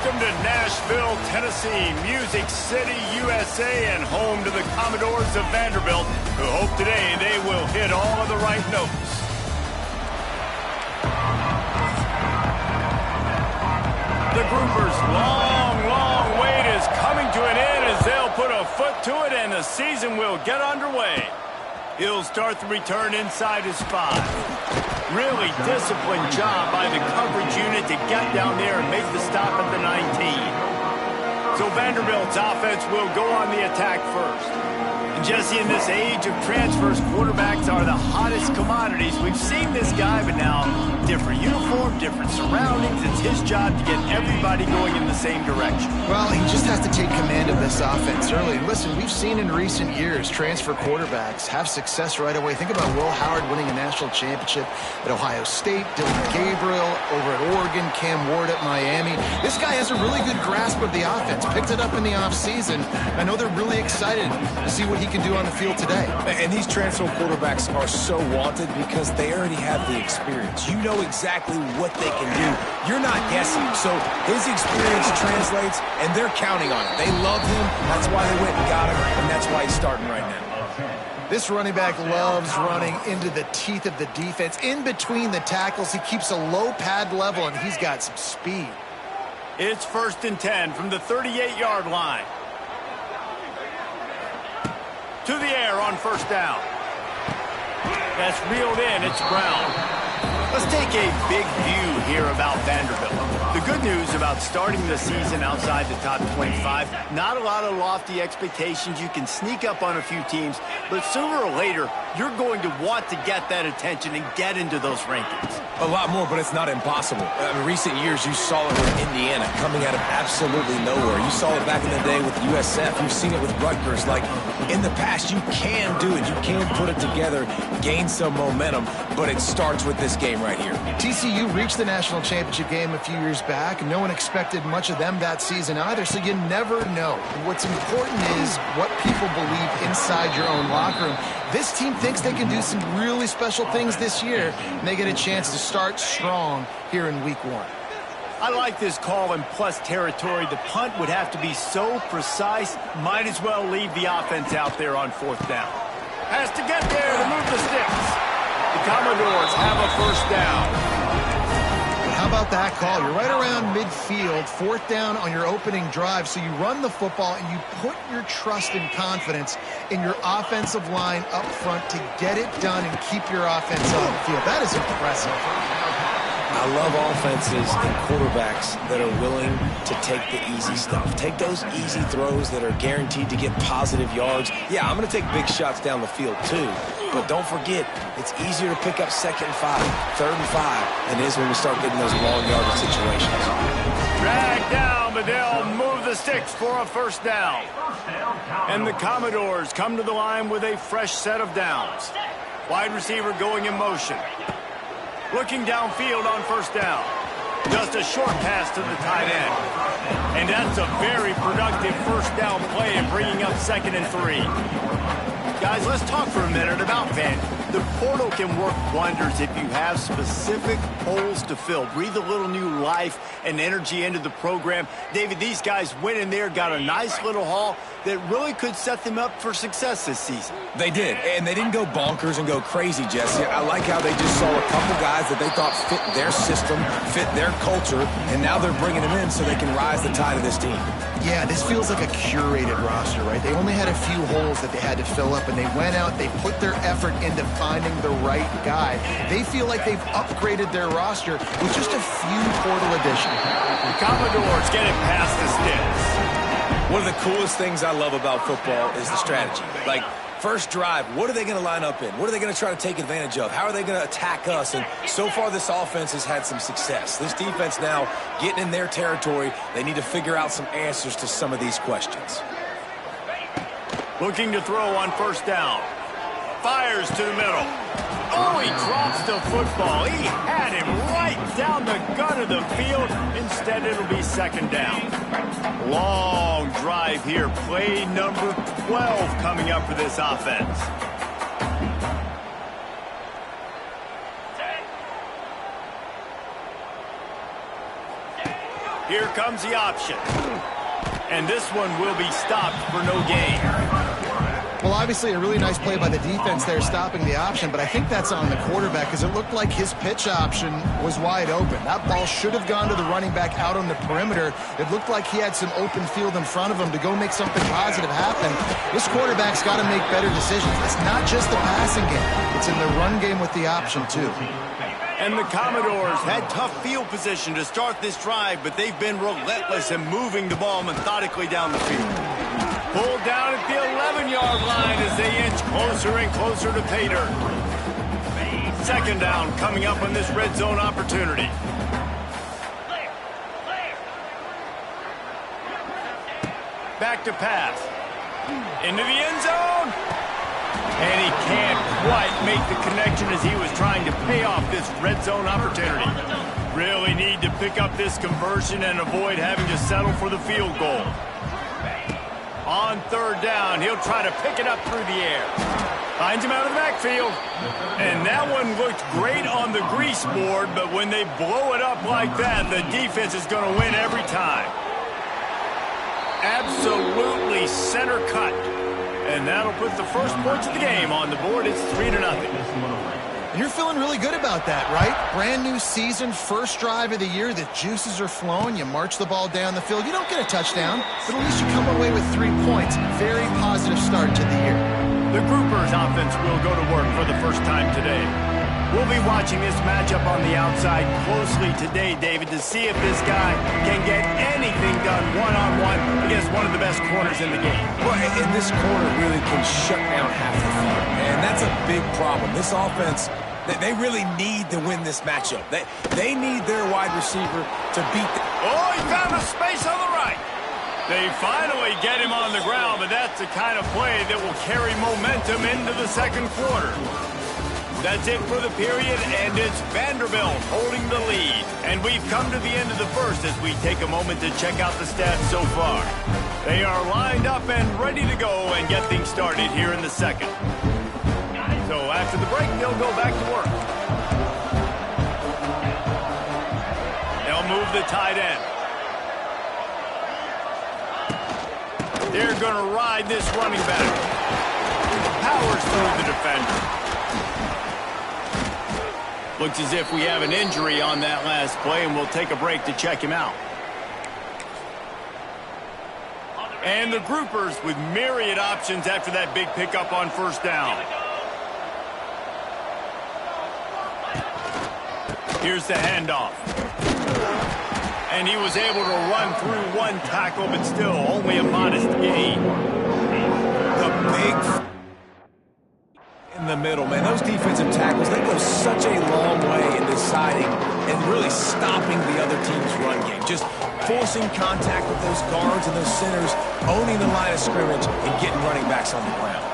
Welcome to Nashville, Tennessee, Music City, USA, and home to the Commodores of Vanderbilt, who hope today they will hit all of the right notes. The Groupers' long wait is coming to an end as they'll put a foot to it and the season will get underway. He'll start the return inside his 5. Really disciplined job by the coverage unit to get down there and make the stop at the 19. So Vanderbilt's offense will go on the attack first. And Jesse, in this age of transfers, quarterbacks are the hottest commodities. We've seen this guy, but now different uniform, different surroundings. It's his job to get everybody going in the same direction. Well, he just has to take command of this offense early. Listen, we've seen in recent years transfer quarterbacks have success right away. Think about Will Howard winning a national championship at Ohio State, Dylan Gabriel over at Oregon, Cam Ward at Miami. This guy has a really good grasp of the offense, picked it up in the offseason. I know they're really excited to see what he can do on the field today. And these transfer quarterbacks are so wanted because they already have the experience. You know exactly what they can do. You're not guessing. So his experience translates, and they're counting on it. They love him. That's why they went and got him, and that's why he's starting right now. This running back loves running into the teeth of the defense. In between the tackles, he keeps a low pad level, and he's got some speed. It's 1st and 10 from the 38-yard line. To the air on 1st down. That's reeled in. It's Brown. Let's take a big view here about Vanderbilt. The good news about starting the season outside the top 25, not a lot of lofty expectations. You can sneak up on a few teams, but sooner or later, you're going to want to get that attention and get into those rankings. A lot more, but it's not impossible. In recent years, you saw it with Indiana coming out of absolutely nowhere. You saw it back in the day with USF. You've seen it with Rutgers. Like, in the past, you can do it. You can put it together, gain some momentum, but it starts with this game right here. TCU reached the national championship game a few years back. No one expected much of them that season either, so you never know. What's important is what people believe inside your own locker room. This team thinks they can do some really special things this year, and they get a chance to start strong here in week 1. I like this call in plus territory. The punt would have to be so precise, might as well leave the offense out there on 4th down. Has to get there to move the sticks. The Commodores have a 1st down. How about that call? You're right around midfield, 4th down on your opening drive, so you run the football and you put your trust and confidence in your offensive line up front to get it done and keep your offense on the field. That is impressive. I love offenses and quarterbacks that are willing to take the easy stuff. Take those easy throws that are guaranteed to get positive yards. Yeah, I'm going to take big shots down the field too, but don't forget, it's easier to pick up 2nd and 5, 3rd and 5 than it is when we start getting those long yardage situations. Drag down, but they'll move the sticks for a 1st down. And the Commodores come to the line with a fresh set of downs. Wide receiver going in motion. Looking downfield on 1st down. Just a short pass to the tight end. And that's a very productive 1st down play in bringing up 2nd and 3. Guys, let's talk for a minute about Vandy. The portal can work wonders if you have specific holes to fill. Breathe a little new life and energy into the program. David, these guys went in there, got a nice little haul that really could set them up for success this season. They did, and they didn't go bonkers and go crazy, Jesse. I like how they just saw a couple guys that they thought fit their system, fit their culture, and now they're bringing them in so they can rise the tide of this team. Yeah, this feels like a curated roster, right? They only had a few holes that they had to fill up, and they went out, they put their effort into finding the right guy. They feel like they've upgraded their roster with just a few portal additions. The Commodores get it past the sticks. One of the coolest things I love about football is the strategy. Like, first drive, what are they going to line up in? What are they going to try to take advantage of? How are they going to attack us? And so far, this offense has had some success. This defense now getting in their territory. They need to figure out some answers to some of these questions. Looking to throw on 1st down. Fires to the middle. Oh, he drops the football. He had him right down the gut of the field. Instead, it'll be 2nd down. Long drive here. Play number 12 coming up for this offense. Here comes the option. And this one will be stopped for no gain. Well, obviously a really nice play by the defense there stopping the option, but I think that's on the quarterback because it looked like his pitch option was wide open. That ball should have gone to the running back out on the perimeter. It looked like he had some open field in front of him to go make something positive happen. This quarterback's got to make better decisions. It's not just the passing game. It's in the run game with the option, too. And the Commodores had tough field position to start this drive, but they've been relentless in moving the ball methodically down the field. Pulled down at the 11-yard line as they inch closer and closer to pay dirt. Second down coming up on this red zone opportunity. Back to pass. Into the end zone. And he can't quite make the connection as he was trying to pay off this red zone opportunity. Really need to pick up this conversion and avoid having to settle for the field goal. On third down, he'll try to pick it up through the air. Finds him out of the backfield. And that one looked great on the grease board, but when they blow it up like that, the defense is going to win every time. Absolutely center cut. And that'll put the first points of the game on the board. It's 3-0. And you're feeling really good about that, right? Brand new season, first drive of the year. The juices are flowing. You march the ball down the field. You don't get a touchdown, but at least you come away with 3 points. Very positive start to the year. The Groupers offense will go to work for the first time today. We'll be watching this matchup on the outside closely today, David, to see if this guy can get anything done one-on-one against one of the best corners in the game. Well, and this corner really can shut down half the field, and that's a big problem. This offense, they really need to win this matchup. They need their wide receiver to beat the... Oh, he found a space on the right. They finally get him on the ground, but that's the kind of play that will carry momentum into the second quarter. That's it for the period, and it's Vanderbilt holding the lead. And we've come to the end of the first as we take a moment to check out the stats so far. They are lined up and ready to go and get things started here in the second. So after the break, they'll go back to work. They'll move the tight end. They're going to ride this running back. Powers through the defender. Looks as if we have an injury on that last play, and we'll take a break to check him out. And the Groupers with myriad options after that big pickup on first down. Here's the handoff. And he was able to run through one tackle, but still only a modest gain. The big... in the middle, man. Those defensive tackles, they go such a long way in deciding and really stopping the other team's run game. Just forcing contact with those guards and those centers, owning the line of scrimmage, and getting running backs on the ground.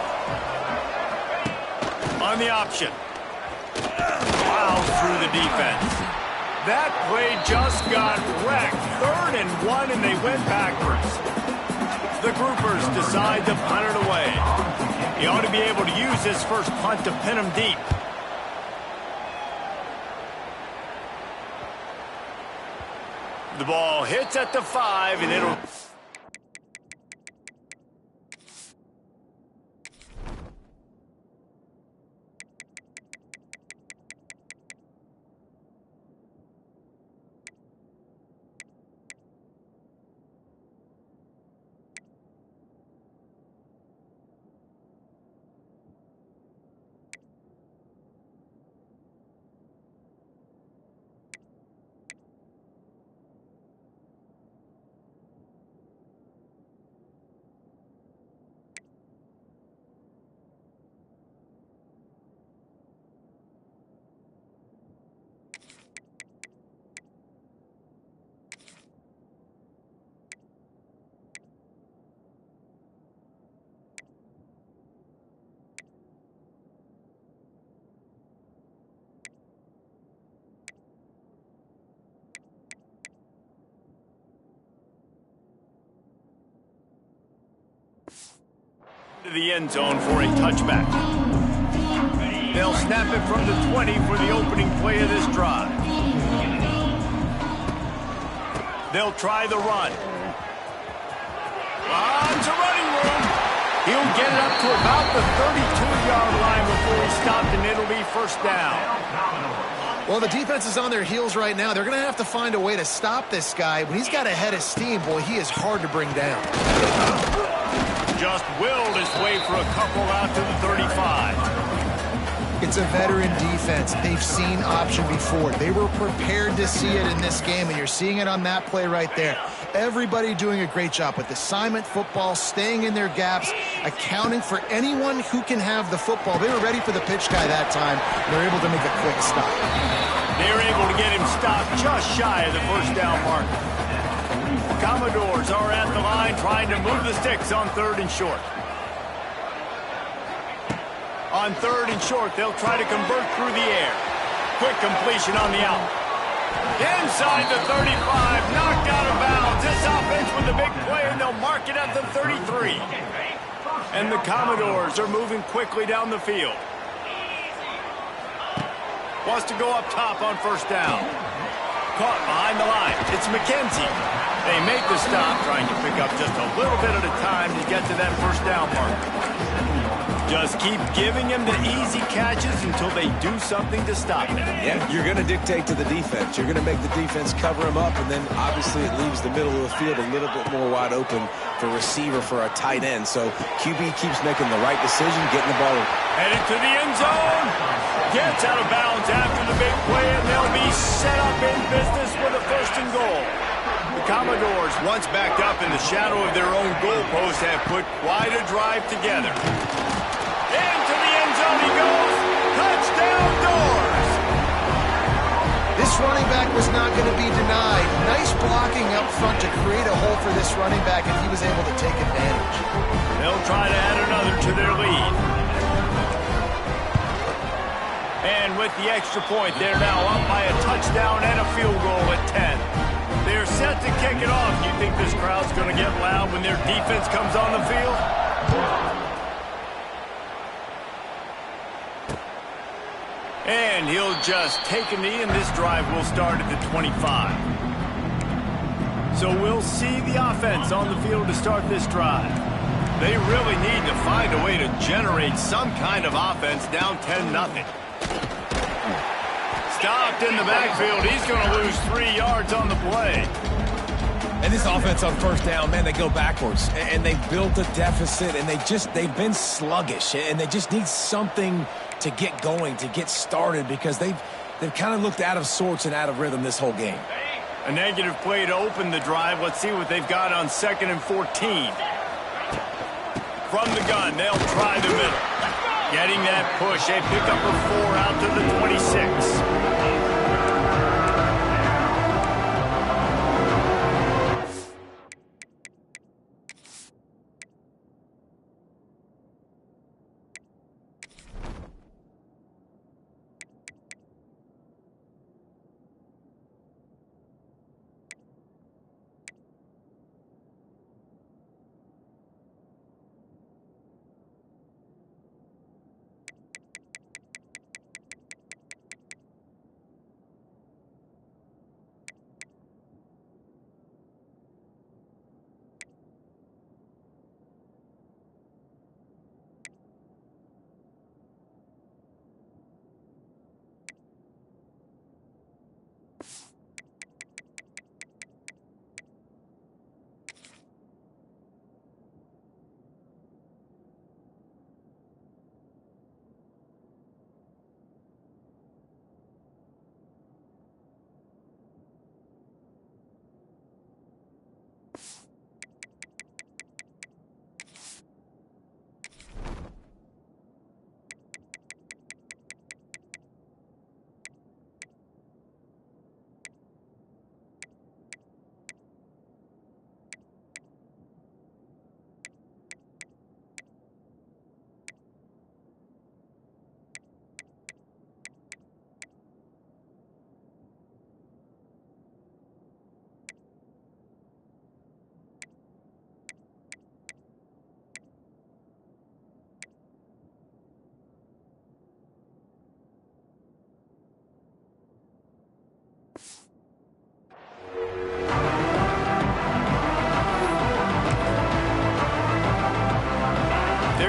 On the option. Plows through the defense. That play just got wrecked. 3rd and 1, and they went backwards. The Groupers decide to punt it away. He ought to be able to use this first punt to pin him deep. The ball hits at the 5, and it'll... to the end zone for a touchback. They'll snap it from the 20 for the opening play of this drive. They'll try the run. To running room. He'll get it up to about the 32-yard line before he's stopped, and it'll be first down. Well, the defense is on their heels right now. They're going to have to find a way to stop this guy. When he's got a head of steam, boy, he is hard to bring down. Just willed his way for a couple out to the 35. It's a veteran defense. They've seen option before. They were prepared to see it in this game, and you're seeing it on that play right there. Everybody doing a great job with assignment football, staying in their gaps, accounting for anyone who can have the football. They were ready for the pitch guy that time. They're able to make a quick stop. They're able to get him stopped just shy of the first down mark. Commodores are at the line trying to move the sticks on 3rd and short. On 3rd and short, they'll try to convert through the air. Quick completion on the out. Inside the 35, knocked out of bounds. This offense with a big play, and they'll mark it at the 33. And the Commodores are moving quickly down the field. Wants to go up top on first down. Caught behind the line. It's McKenzie. They make the stop, trying to pick up just a little bit at a time to get to that first down mark. Just keep giving him the easy catches until they do something to stop him. Yeah, you're going to dictate to the defense. You're going to make the defense cover him up, and then obviously it leaves the middle of the field a little bit more wide open for receiver for a tight end. So QB keeps making the right decision, getting the ball. Headed to the end zone. Gets out of bounds after the big play, and they'll be set up in business with a 1st and goal. The Commodores, once backed up in the shadow of their own goalpost, have put quite a drive together. Into the end zone he goes. Touchdown, Doors. This running back was not going to be denied. Nice blocking up front to create a hole for this running back, and he was able to take advantage. They'll try to add another to their lead. And with the extra point, they're now up by a touchdown and a field goal at 10. They're set to kick it off. You think this crowd's going to get loud when their defense comes on the field? And he'll just take a knee, and this drive will start at the 25. So we'll see the offense on the field to start this drive. They really need to find a way to generate some kind of offense down 10-0. Stopped in the backfield. He's going to lose 3 yards on the play. And this offense on first down, man, they go backwards. And they built a deficit, and they've been sluggish. And they just need something to get going, to get started, because they've kind of looked out of sorts and out of rhythm this whole game. A negative play to open the drive. Let's see what they've got on 2nd and 14. From the gun, they'll try the middle. Getting that push, a pickup of 4 out to the 26.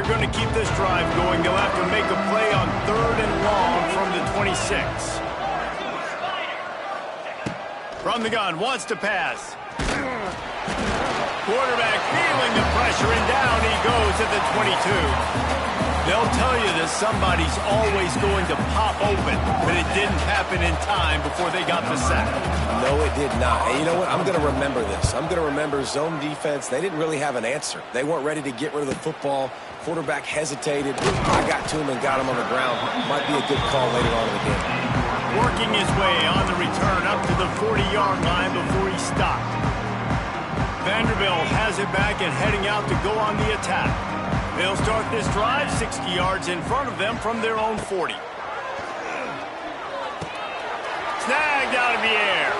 going to keep this drive going, they'll have to make a play on 3rd and long from the 26. From the gun, wants to pass. Quarterback feeling the pressure, and down he goes at the 22. They'll tell you that somebody's always going to pop open, but it didn't happen in time before they got the sack. No, it did not. And you know what? I'm going to remember this. I'm going to remember zone defense. They didn't really have an answer. They weren't ready to get rid of the football. Quarterback hesitated. I got to him and got him on the ground. Might be a good call later on in the game. Working his way on the return up to the 40-yard line before he stopped. Vanderbilt has it back and heading out to go on the attack. They'll start this drive 60 yards in front of them from their own 40. Snagged out of the air.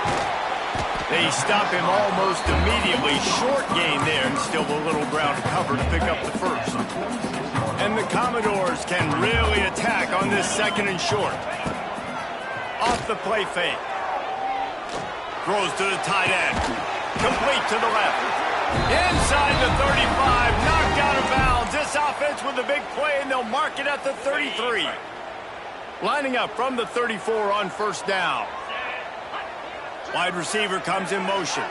They stop him almost immediately. Short gain there, and still a little ground to cover to pick up the first. And the Commodores can really attack on this 2nd and short. Off the play fake. Throws to the tight end. Complete to the left. Inside the 35, knocked out of bounds. This offense with a big play, and they'll mark it at the 33. Lining up from the 34 on 1st down. Wide receiver comes in motion.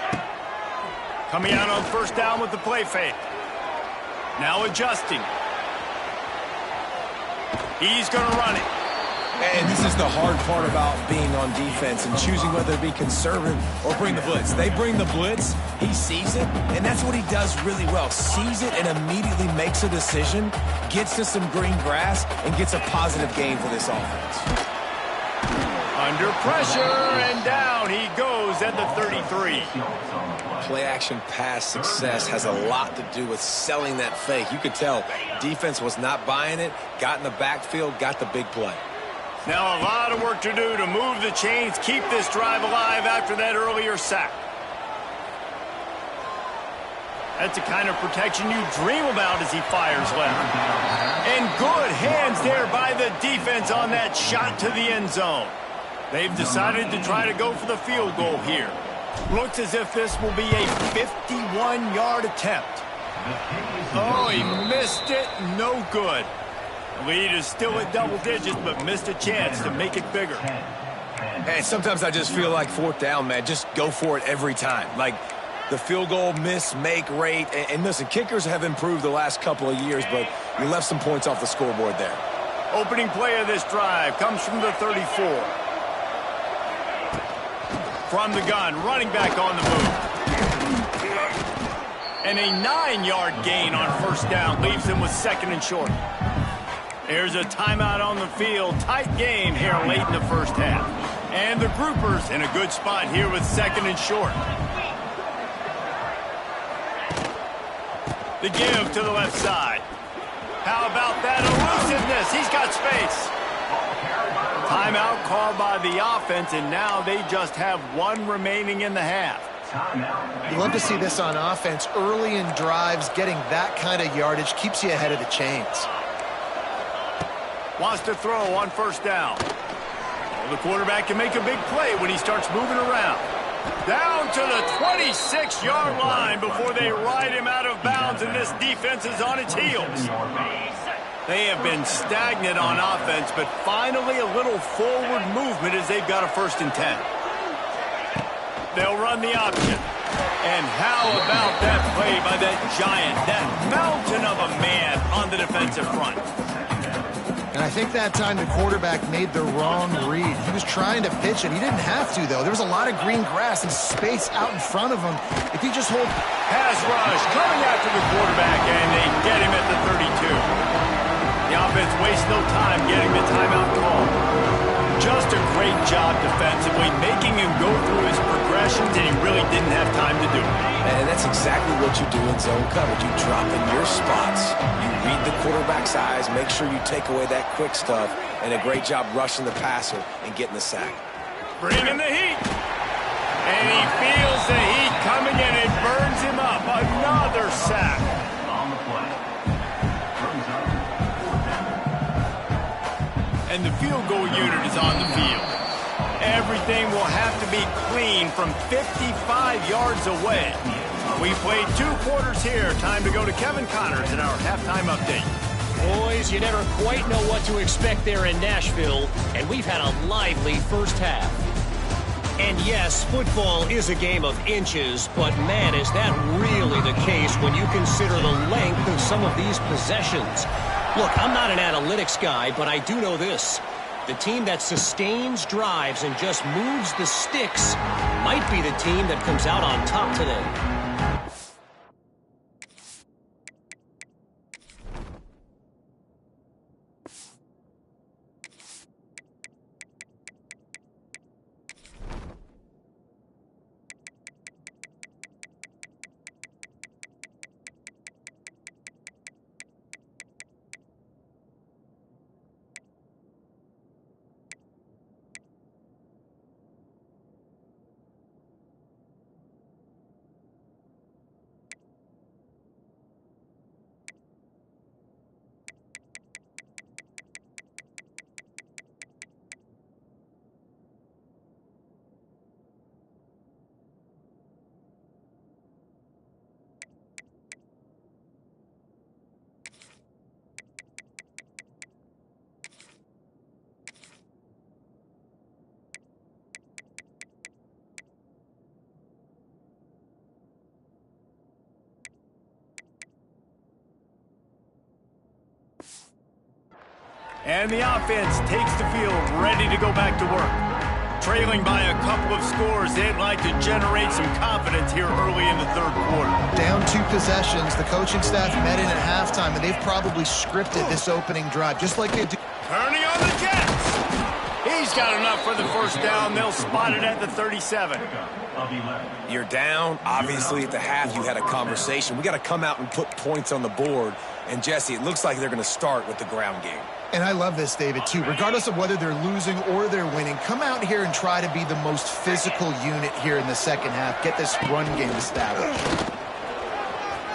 Coming out on 1st down with the play fake. Now adjusting. He's going to run it. And this is the hard part about being on defense and choosing whether to be conservative or bring the blitz. They bring the blitz, he sees it, and that's what he does really well. Sees it and immediately makes a decision, gets to some green grass, and gets a positive gain for this offense. Under pressure, and down he goes at the 33. Play-action pass success has a lot to do with selling that fake. You could tell defense was not buying it, got in the backfield, got the big play. Now a lot of work to do to move the chains, keep this drive alive after that earlier sack. That's the kind of protection you dream about as he fires left. And good hands there by the defense on that shot to the end zone. They've decided to try to go for the field goal here. Looks as if this will be a 51-yard attempt. Oh, he missed it. No good. Lead is still at double digits, but missed a chance to make it bigger. And sometimes I just feel like 4th down, man. Just go for it every time. Like the field goal miss-make rate. And listen, kickers have improved the last couple of years, but you left some points off the scoreboard there. Opening play of this drive comes from the 34. From the gun, running back on the move. And a 9-yard gain on 1st down leaves him with 2nd and short. There's a timeout on the field. Tight game here late in the 1st half. And the groupers in a good spot here with 2nd and short. The give to the left side. How about that elusiveness? He's got space. Timeout called by the offense, and now they just have 1 remaining in the half. You love to see this on offense. Early in drives, getting that kind of yardage keeps you ahead of the chains. Wants to throw on 1st down. Well, the quarterback can make a big play when he starts moving around. Down to the 26-yard line before they ride him out of bounds, and this defense is on its heels. They have been stagnant on offense, but finally a little forward movement as they've got a 1st and 10. They'll run the option. And how about that play by that giant, that mountain of a man on the defensive front? And I think that time the quarterback made the wrong read. He was trying to pitch it. He didn't have to, though. There was a lot of green grass and space out in front of him. If he just hold... Pass rush coming after the quarterback, and they get him at the 32. The offense wastes no time getting the timeout call. Just a great job defensively, making him go through his progressions, and he really didn't have time to do it. And that's exactly what you do in zone coverage. You drop in your spots, you read the quarterback's eyes, make sure you take away that quick stuff, and a great job rushing the passer and getting the sack. Bringing the heat. And he feels the heat coming, and it burns him up. Another sack. And the field goal unit is on the field. Everything will have to be clean from 55 yards away. We played 2 quarters here. Time to go to Kevin Connors in our halftime update. Boys, you never quite know what to expect there in Nashville, and we've had a lively first half. And yes, football is a game of inches, but man, is that really the case when you consider the length of some of these possessions. Look, I'm not an analytics guy, but I do know this. The team that sustains drives and just moves the sticks might be the team that comes out on top today. And the offense takes the field, ready to go back to work. Trailing by a couple of scores, they'd like to generate some confidence here early in the third quarter. Down 2 possessions, the coaching staff met in at halftime, and they've probably scripted this opening drive, just like they do. Turning on the Jets. He's got enough for the first down. They'll spot it at the 37. You're down. Obviously, at the half, you had a conversation. We got to come out and put points on the board. And, Jesse, it looks like they're going to start with the ground game. And I love this, David, too. Regardless of whether they're losing or they're winning, come out here and try to be the most physical unit here in the second half. Get this run game established.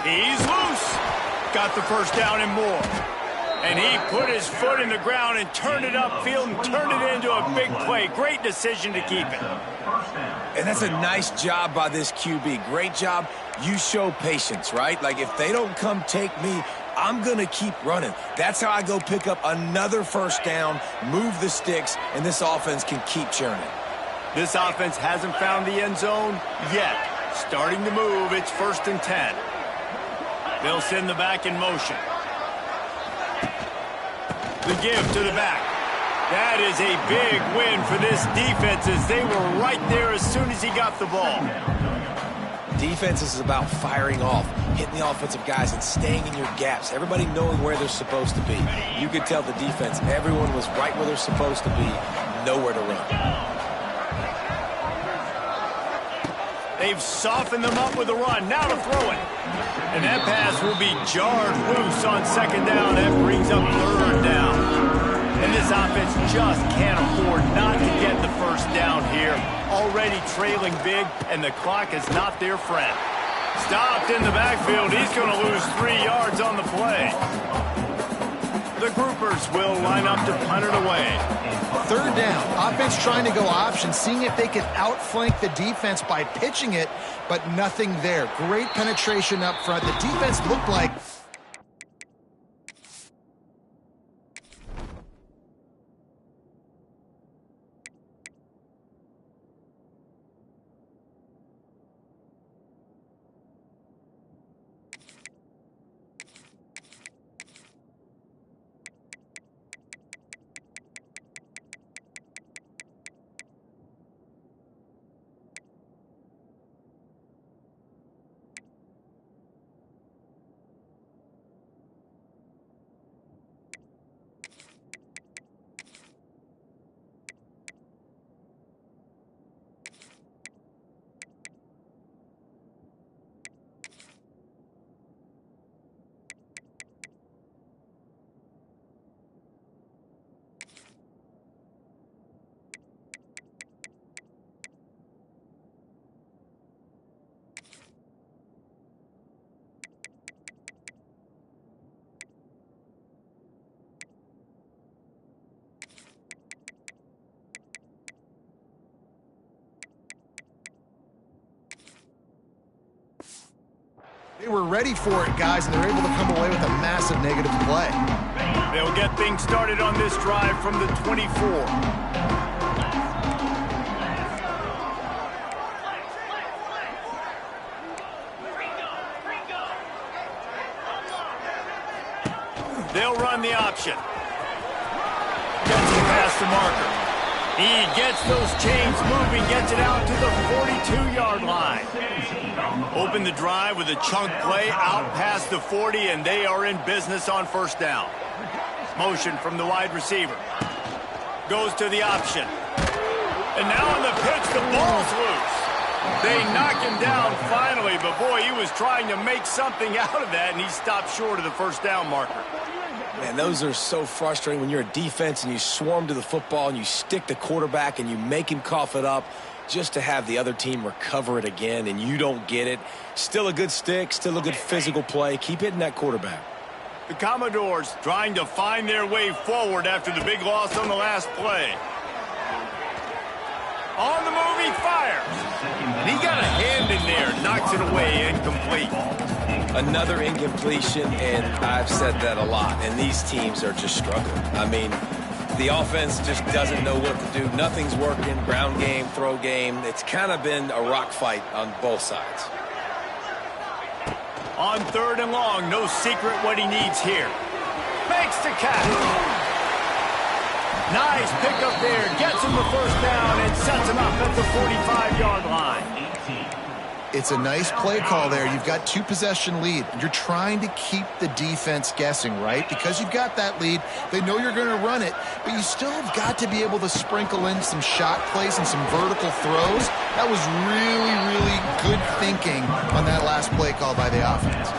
He's loose. Got the first down and more. And he put his foot in the ground and turned it upfield and turned it into a big play. Great decision to keep it. And that's a nice job by this QB. Great job. You show patience, right? Like, if they don't come take me, I'm going to keep running. That's how I go pick up another first down, move the sticks, and this offense can keep churning. This offense hasn't found the end zone yet. Starting to move, it's 1st and 10. They'll send the back in motion. The give to the back. That is a big win for this defense as they were right there as soon as he got the ball. Defense is about firing off, hitting the offensive guys, and staying in your gaps. Everybody knowing where they're supposed to be. You could tell the defense, everyone was right where they're supposed to be, nowhere to run. They've softened them up with a run. Now to throw it. And that pass will be jarred loose on 2nd down. That brings up 3rd down. And this offense just can't afford not to get the first down here. Already trailing big, and the clock is not their friend. Stopped in the backfield. He's going to lose 3 yards on the play. The groupers will line up to punt it away. 3rd down. Offense trying to go option, seeing if they can outflank the defense by pitching it, but nothing there. Great penetration up front. The defense looked like... They were ready for it, guys, and they're able to come away with a massive negative play. They'll get things started on this drive from the 24. They'll run the option. Gets it past the marker. He gets those chains moving, gets it out to the 42-yard line. Open the drive with a chunk play out past the 40, and they are in business on first down. Motion from the wide receiver. Goes to the option. And now on the pitch, the ball's loose. They knock him down finally, but boy, he was trying to make something out of that, and he stopped short of the first down marker. Man, those are so frustrating when you're a defense and you swarm to the football and you stick the quarterback and you make him cough it up just to have the other team recover it again and you don't get it. Still a good stick, still a good physical play. Keep hitting that quarterback. The Commodores trying to find their way forward after the big loss on the last play. On the move, he fires. And he got a hand in there, knocks it away, incomplete. Another incompletion, and I've said that a lot, and these teams are just struggling. I mean, the offense just doesn't know what to do. Nothing's working. Ground game, throw game. It's kind of been a rock fight on both sides. On third and long, no secret what he needs here. Makes the catch. Nice pickup there. Gets him the first down and sets him up at the 45-yard line. It's a nice play call there. You've got 2-possession lead. You're trying to keep the defense guessing, right? Because you've got that lead. They know you're going to run it, but you still have got to be able to sprinkle in some shot plays and some vertical throws. That was really, really good thinking on that last play call by the offense.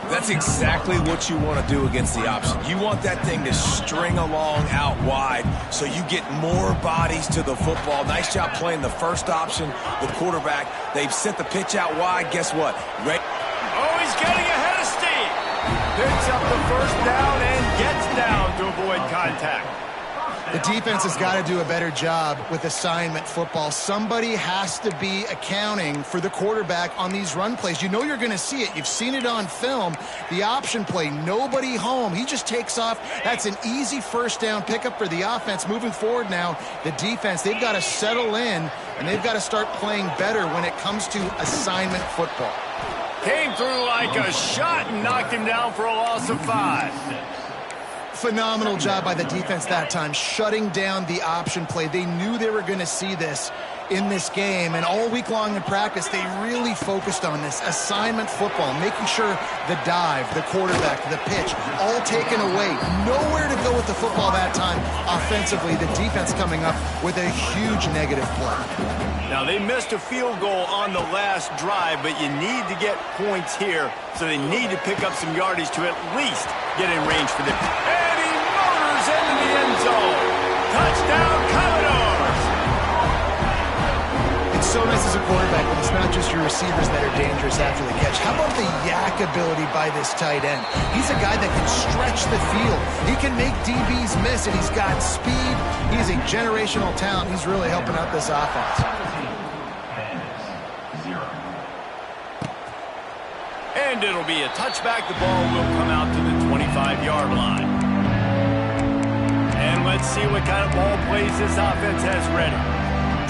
That's exactly what you want to do against the option. You want that thing to string along out wide so you get more bodies to the football. Nice job playing the first option, the quarterback. They've sent the pitch out wide. Guess what? Oh, he's getting ahead of steam. Picks up the first down and gets down to avoid contact. The defense has got to do a better job with assignment football. Somebody has to be accounting for the quarterback on these run plays. You know you're going to see it. You've seen it on film. The option play, nobody home. He just takes off. That's an easy first down pickup for the offense. Moving forward now, the defense, they've got to settle in, and they've got to start playing better when it comes to assignment football. Came through like a shot and knocked him down for a loss of 5. Phenomenal job by the defense that time, shutting down the option play. They knew they were going to see this in this game, and all week long in practice, they really focused on this assignment football, making sure the dive, the quarterback, the pitch, all taken away. Nowhere to go with the football that time offensively. The defense coming up with a huge negative play. Now, they missed a field goal on the last drive, but you need to get points here, so they need to pick up some yardage to at least get in range for them. And he motors into the end zone. Touchdown, Commodores! It's so nice as a quarterback when it's not just your receivers that are dangerous after the catch. How about the yak ability by this tight end? He's a guy that can stretch the field. He can make DBs miss, and he's got speed. He's a generational talent. He's really helping out this offense. And it'll be a touchback. The ball will come out to the 25-yard line. And let's see what kind of ball plays this offense has ready.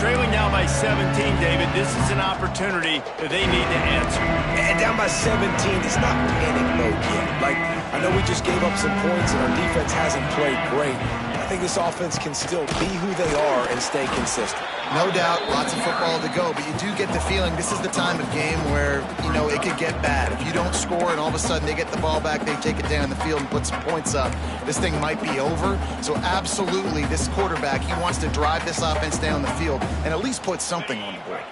Trailing now by 17, David. This is an opportunity that they need to answer. And down by 17, it's not panic mode yet. Like, I know we just gave up some points and our defense hasn't played great. I think this offense can still be who they are and stay consistent. No doubt, lots of football to go, but you do get the feeling this is the time of game where, you know, it could get bad. If you don't score and all of a sudden they get the ball back, they take it down the field and put some points up, this thing might be over. So absolutely, this quarterback, he wants to drive this offense down the field and at least put something on the board.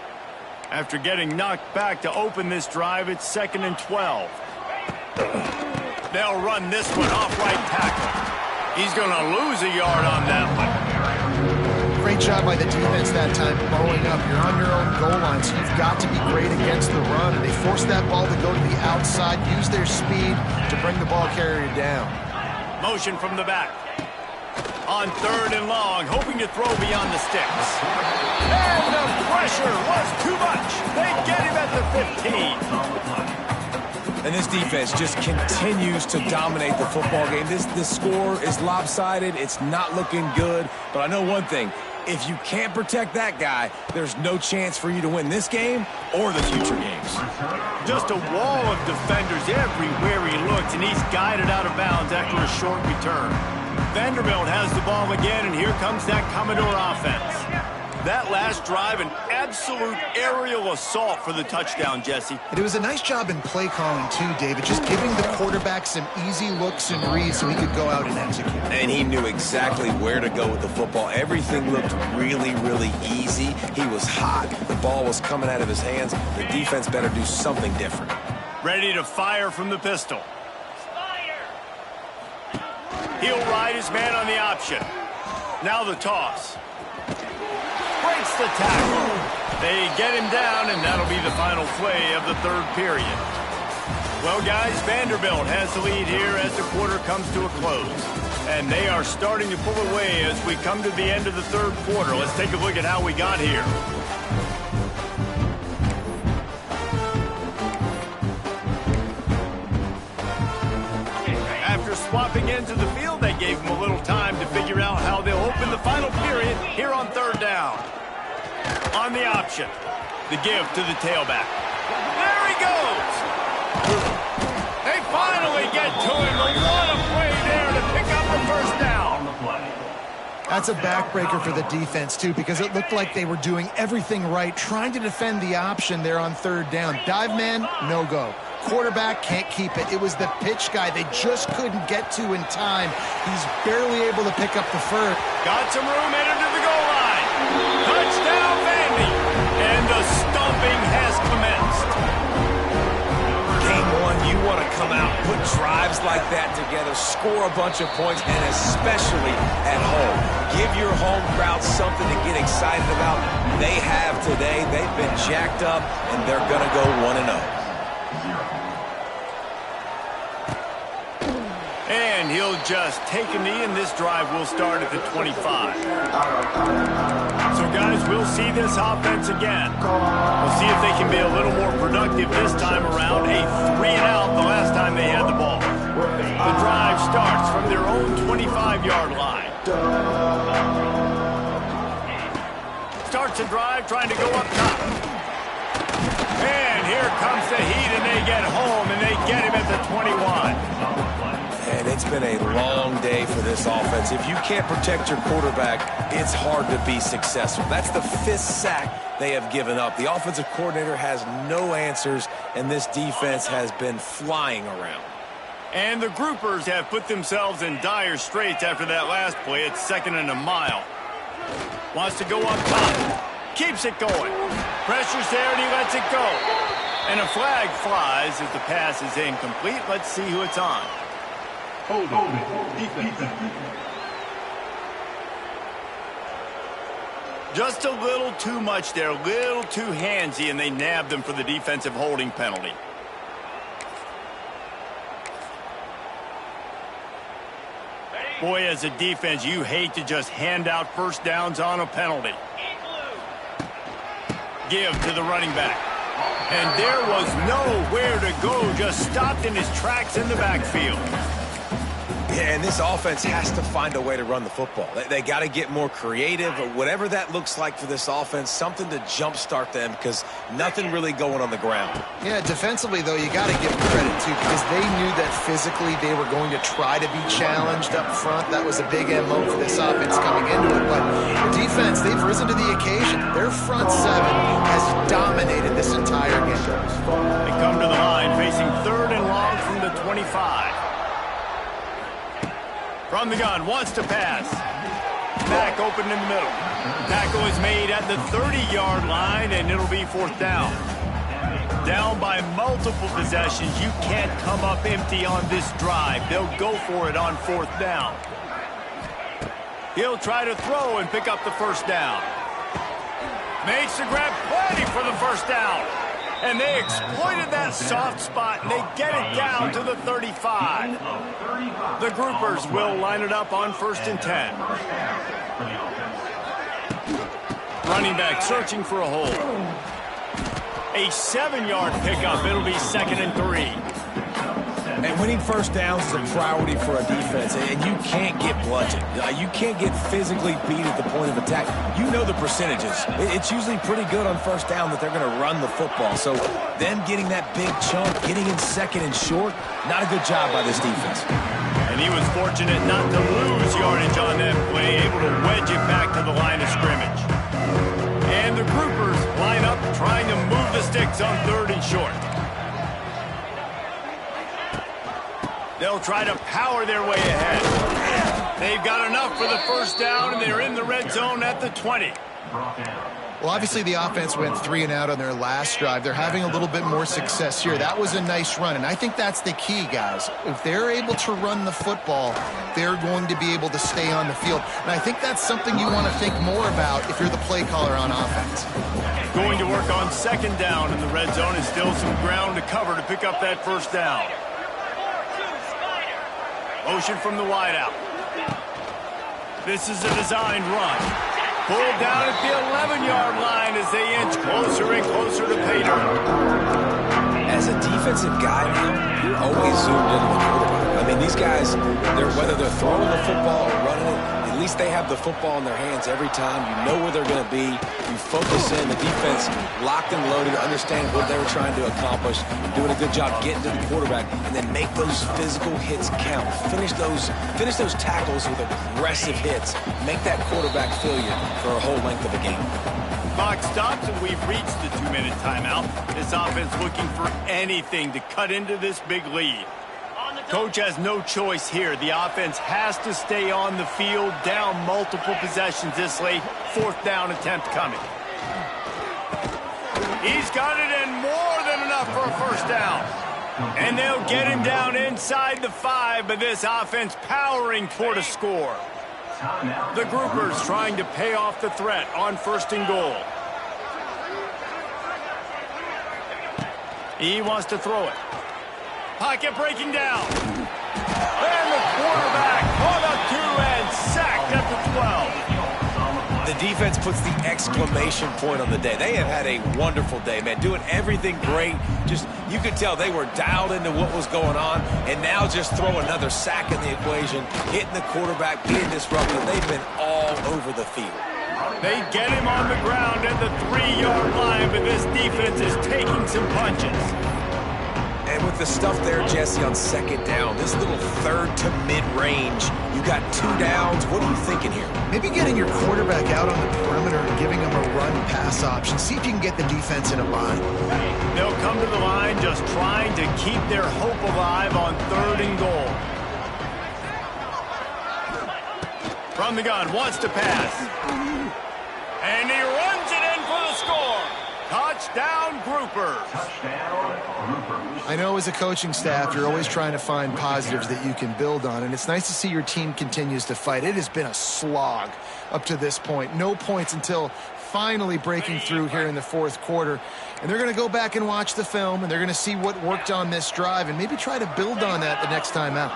After getting knocked back to open this drive, it's 2nd and 12. They'll run this one off right tackle. He's going to lose a yard on that one. Great job by the defense that time, blowing up. You're on your own goal line, so you've got to be great against the run. And they forced that ball to go to the outside, use their speed to bring the ball carrier down. Motion from the back. On 3rd and long, hoping to throw beyond the sticks. And the pressure was too much. They get him at the 15. And this defense just continues to dominate the football game. This score is lopsided. It's not looking good. But I know one thing. If you can't protect that guy, there's no chance for you to win this game or the future games. Just a wall of defenders everywhere he looks, and he's guided out of bounds after a short return. Vanderbilt has the ball again, and here comes that Commodore offense. That last drive, an absolute aerial assault for the touchdown, Jesse. It was a nice job in play calling, too, David, just giving the quarterback some easy looks and reads so he could go out and execute. And he knew exactly where to go with the football. Everything looked really, really easy. He was hot. The ball was coming out of his hands. The defense better do something different. Ready to fire from the pistol. He'll ride his man on the option. Now the toss. Breaks the tackle. They get him down, and that'll be the final play of the third period. Well, guys, Vanderbilt has the lead here as the quarter comes to a close. And they are starting to pull away as we come to the end of the third quarter. Let's take a look at how we got here. After swapping into the field, they gave him a little time to figure out how they'll open the final period here on third down. On the option, the give to the tailback. There he goes! They finally get to him. What a play there to pick up the first down. That's a backbreaker for the defense, too, because it looked like they were doing everything right, trying to defend the option there on third down. Dive man, no go. Quarterback can't keep it. It was the pitch guy they just couldn't get to in time. He's barely able to pick up the first. Got some room headed to the goal line. Touchdown, Vandy. And the stomping has commenced. Game one, you want to come out, put drives like that together, score a bunch of points, and especially at home. Give your home crowd something to get excited about. They have today. They've been jacked up, and they're going to go 1-0. And he'll just take a knee, and this drive will start at the 25. So, guys, we'll see this offense again. We'll see if they can be a little more productive this time around. A 3-and-out the last time they had the ball. The drive starts from their own 25-yard line. Starts a drive trying to go up top. And here comes the heat, and they get home, and they get him at the 21. And it's been a long day for this offense. If you can't protect your quarterback, it's hard to be successful. That's the 5th sack they have given up. The offensive coordinator has no answers, and this defense has been flying around. And the groupers have put themselves in dire straits after that last play. It's 2nd and a mile. Wants to go up top. Keeps it going. Pressure's there, and he lets it go. And a flag flies as the pass is incomplete. Let's see who it's on. Hold it. Just a little too much there, a little too handsy, and they nabbed them for the defensive holding penalty. Boy, as a defense, you hate to just hand out first downs on a penalty. Give to the running back. And there was nowhere to go, just stopped in his tracks in the backfield. Yeah, and this offense has to find a way to run the football. They got to get more creative, or whatever that looks like for this offense, something to jumpstart them, because nothing really going on the ground. Yeah, defensively, though, you got to give them credit, too, because they knew that physically they were going to try to be challenged up front. That was a big MO for this offense coming into it. But the defense, they've risen to the occasion. Their front seven has dominated this entire game. They come to the line facing 3rd and long from the 25. From the gun, wants to pass. Back open in the middle. Tackle is made at the 30-yard line, and it'll be 4th down. Down by multiple possessions. You can't come up empty on this drive. They'll go for it on 4th down. He'll try to throw and pick up the first down. Makes the grab, plenty for the first down. And they exploited that soft spot, and they get it down to the 35. The groupers will line it up on 1st and 10. Running back searching for a hole. A 7-yard pickup. It'll be 2nd and 3. Winning first downs is a priority for a defense, and you can't get bludgeoned. You can't get physically beat at the point of attack. You know the percentages. It's usually pretty good on first down that they're going to run the football. So them getting that big chunk, getting in second and short, not a good job by this defense. And he was fortunate not to lose yardage on that play, able to wedge it back to the line of scrimmage. And the groupers line up trying to move the sticks on 3rd and short. They'll try to power their way ahead. They've got enough for the first down, and they're in the red zone at the 20. Well, obviously the offense went 3 and out on their last drive. They're having a little bit more success here. That was a nice run, and I think that's the key, guys. If they're able to run the football, they're going to be able to stay on the field. And I think that's something you want to think more about if you're the play caller on offense. Going to work on 2nd down in the red zone, and still some ground to cover to pick up that first down. Motion from the wideout. This is a designed run. Pulled down at the 11-yard line as they inch closer and closer to pay dirt. As a defensive guy now, you're always zoomed into the quarterback. I mean, these guys, whether they're throwing the football or running it, at least they have the football in their hands every time. You know where they're going to be. You focus in. The defense locked and loaded, understand what they were trying to accomplish, doing a good job getting to the quarterback, and then make those physical hits count. Finish those tackles with aggressive hits. Make that quarterback feel you for a whole length of a game. Clock stops, and we've reached the 2-minute timeout. This offense looking for anything to cut into this big lead. Coach has no choice here. The offense has to stay on the field, down multiple possessions this late. 4th down attempt coming. He's got it in more than enough for a first down. And they'll get him down inside the 5, but this offense powering toward a score. The groupers trying to pay off the threat on 1st and goal. He wants to throw it. Pocket breaking down. And the quarterback caught up to and sacked at the 12. The defense puts the exclamation point on the day. They have had a wonderful day, man. Doing everything great. Just, you could tell they were dialed into what was going on. And now just throw another sack in the equation, hitting the quarterback, being disruptive. They've been all over the field. They get him on the ground at the 3-yard line, but this defense is taking some punches. And with the stuff there, Jesse, on 2nd down, this little 3rd to mid-range, you got 2 downs. What are you thinking here? Maybe getting your quarterback out on the perimeter and giving him a run-pass option. See if you can get the defense in a bind. They'll come to the line just trying to keep their hope alive on 3rd and goal. From the gun, wants to pass. And he runs it in for the score. Touchdown, Groupers. I know as a coaching staff, you're always trying to find positives that you can build on, and it's nice to see your team continues to fight. It has been a slog up to this point. No points until finally breaking through here in the 4th quarter. And they're going to go back and watch the film, and they're going to see what worked on this drive and maybe try to build on that the next time out.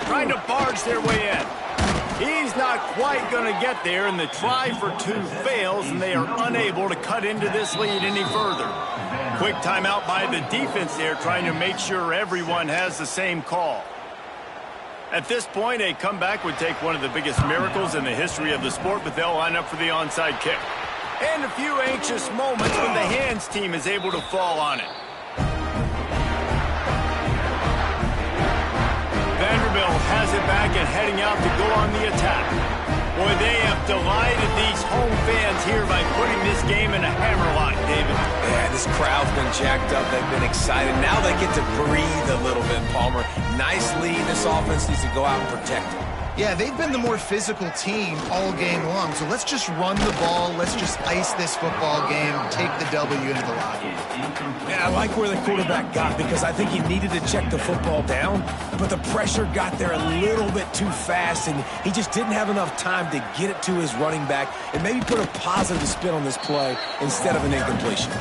Trying to barge their way in. He's not quite going to get there, and the try for 2 fails, and they are unable to cut into this lead any further. Quick timeout by the defense there, trying to make sure everyone has the same call. At this point, a comeback would take one of the biggest miracles in the history of the sport, but they'll line up for the onside kick. And a few anxious moments when the hands team is able to fall on it. Vanderbilt has it back and heading out to go on the attack. Boy, they have delighted these home fans here by putting this game in a hammerlock, David. Yeah, this crowd's been jacked up. They've been excited. Now they get to breathe a little bit, Palmer. Nice lead. This offense needs to go out and protect it. Yeah, they've been the more physical team all game long. So let's just run the ball. Let's just ice this football game, take the W into the locker room. Yeah, I like where the quarterback got because I think he needed to check the football down, but the pressure got there a little bit too fast, and he just didn't have enough time to get it to his running back and maybe put a positive spin on this play instead of an incompletion.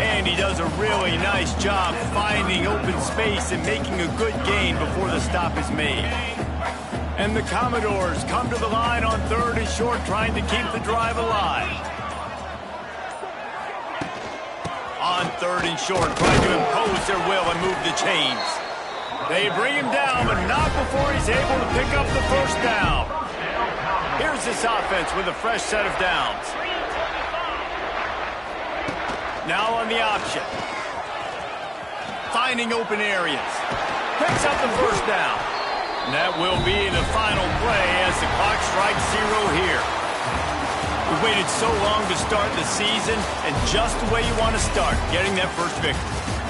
And he does a really nice job finding open space and making a good gain before the stop is made. And the Commodores come to the line on 3rd and short, trying to keep the drive alive. On 3rd and short, trying to impose their will and move the chains. They bring him down, but not before he's able to pick up the first down. Here's this offense with a fresh set of downs. Now on the option. Finding open areas. Picks up the first down. And that will be the final play as the clock strikes 0 here. We've waited so long to start the season, and just the way you want to start, getting that first victory.